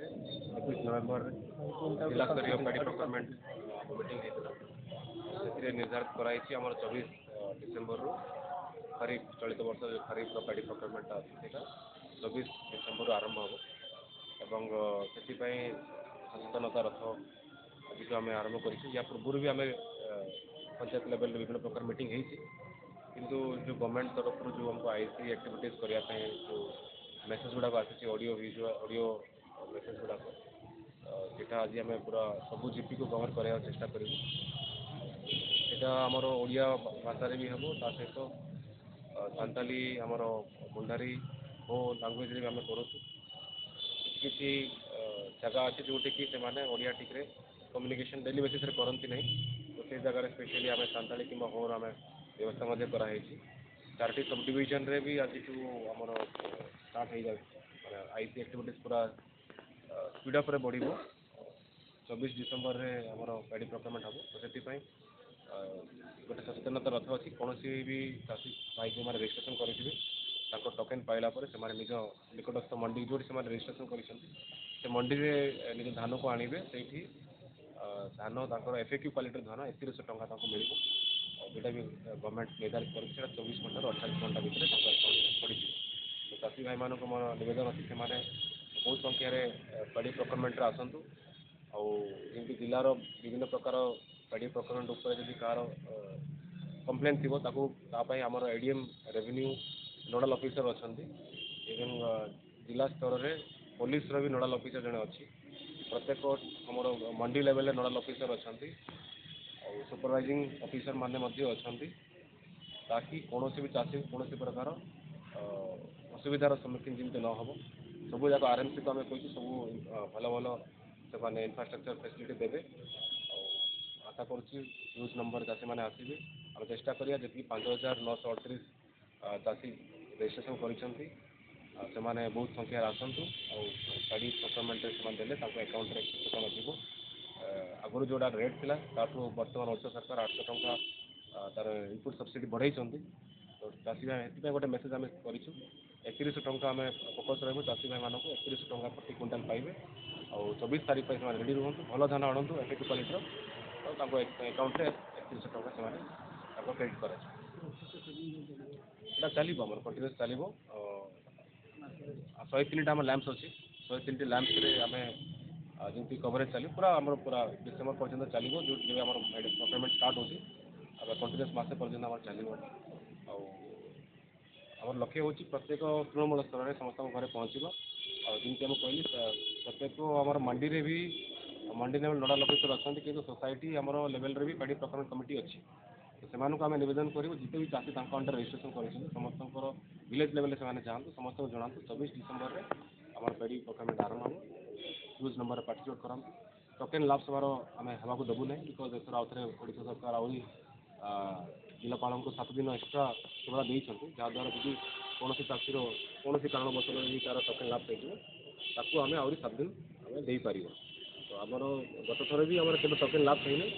21 नवेम्बर जिला स्तरीय paddy procurement meeting से निर्धारित कराई आम 24 डिसेम्बर खरीफ चलित वर्ष खरीफ पैडी प्रोक्योरमेंट अच्छी 24 डिसेम्बर आरंभ हम से सचेतनता रथ आज आम आरंभ कर पूर्व भी आम पंचायत लेवल विभिन्न प्रकार मीटिंग किंतु जो गवर्नमेंट तरफ जो हमको आईसी एक्टिविटीज करने जो मेसेज गुड़ाक आसी ऑडियो विजुअल ऑडियो मेसेज गुड़ाक सेटा आज आम पूरा सबू जीपी को कवर कराया चेष्टा करूँ आमर ओडिया भाषा भी हम ता सहित सान्ताली आमर मुंडारी हो लांगुएज भी आम करूँ किसी जगह अच्छी जोटि कि ओडिया टिके कम्युनिकेशन डेली बेसिस करती नहीं तो से जगह स्पेशली आम सान्ताली कि होर आम व्यवस्था कराई 4टी सब डिविजन रे भी आज आमर स्टार्ट हो जाए आईसी एक्टिविटीज पूरा स्पीड अप बढ़ 24 डिसेम्बर में आमर पैडी प्रोक्योरमेंट हम तो से गोटे सचेतनता रथ अच्छी कौन भी चाषी भाई जो मैंने रेजिस्ट्रेशन करेंगे टोकेन पाइला से निज निकटस्थ मंडी जो रेजिस्ट्रेशन कर मंडी में निज धान को आणवे से धान तर एफएक्यू क्वालिटी धान 3100 टंका मिल जोटा भी गवर्नमेंट निर्धारित कर 24 घंटा 48 घंटा भितर पड़ तो चाषी भाई मान मोर नवेदन अच्छी से बहुत संख्यार पैडी प्रोक्योरमेंट आसतु आमती जिलार विभिन्न प्रकार पैडी प्रोक्योरमेंट उपर कार कंप्लेन थी आमर एडीएम रेवेन्यू नोडाल ऑफिसर अच्छा जिला स्तर में पुलिस भी नोडाल ऑफिसर जड़े अच्छी प्रत्येक आमर मंडी लेवल नोडाल ऑफिसर अच्छा सुपरवाइजिंग ऑफिसर माने अच्छा ताकि कौन भी चाषी कौन प्रकार असुविधार सम्मुखीन जमी न हो सब जाक आरएमसी को आम कही सब भल भल से इंफ्रास्ट्रक्चर फैसिलिटी देवे आशा करूँ नंबर चाषी मैंने आसवे आम चेष्टा करिया जी 5938 चाषी रेजिस्ट्रेशन कर बहुत संख्यार आसतु पैडी प्रोक्योरमेंट देले अकाउंट में टका जीव आगुरी जोड़ा रेट थी बर्तमान ओडिशा सरकार 800 टंका तार इनपुट सब्सिडी बढ़ाई तो चाषी भाई गोटे मेसेज आम कर 3100 टंका आम फोकस रही चाषी भाई मानक 3100 टंका प्रति क्विंटाल पाइबे और 24 तारीख पर रेडी रुहतु भल धान आणतु एफएक्यू क्वालिटी तो अकाउंट में 3100 टंका से क्रेडिट कर चलो आम कंटिन्यूस चलो 103 आम लैंप्स अच्छी 103 लैंप्स आम जमी कवरेज चली पूरा आम पूरा डिसेम्बर पर्यटन चलो जो प्रोक्योरमेंट स्टार्ट होती कंटिन्यूस मसे पर्यटन आम चलो आम लक्ष्य हूँ प्रत्येक तृणमूल स्तर में समस्त घर पहुँचो जमी आम कहली प्रत्येक आम मंडी में भी मंडी लेवल नोडाल ऑफिसर अच्छा कि सोसाइटी आम लेवल भी पैडी प्रोक्योरमेंट कमिटी अच्छी तो से आम नवेदन करूँ जिते भी चाषी अंडर रेजिस्ट्रेशन कर समस्त विलेज लेवल से जातु समस्त जनातु 24 डिसेम्बर में आम पैडी प्रोक्योरमेंट आरंभ हम यूज नंबर पार्टिसिपेट करूँ टोकेन लाभ सवार आम हाँ देवु ना बिकज एथर आउ थे ओडिशा सरकार आहरी जिलापाल को 7 दिन एक्सट्रा सेवा देते जहाँद्वारा जी कौन चाषीर कौन कारणवश तार टोकेन लाभ पाइए आम आहरी 7 दिन आम देपर तो आमर गत थर भी आम के टोकेन लाभ पाइने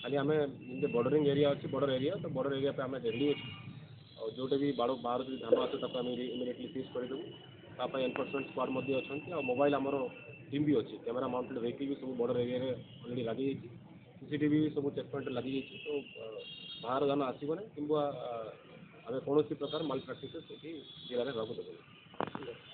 खाली आम बॉर्डरिंग एरिया अच्छी बॉर्डर एरिया तो बॉर्डर एरिया पे आम रेडी अच्छे और जोटे भी बाहर जो धान आसे इमिडिएटली सीज करदेवु एनफोर्समेंट स्क्वाड अच्छा और मोबाइल आमर टीम भी अच्छी कैमेरा माउंटेड व्हीकल भी सब बॉर्डर एरिया अलरेडी लगी सीसीटीवी भी सब चेक पॉइंट लगी तो बाहर धान आसबना कि आम कौन प्रकार माल प्राक्टिस जिले में होगा देवें।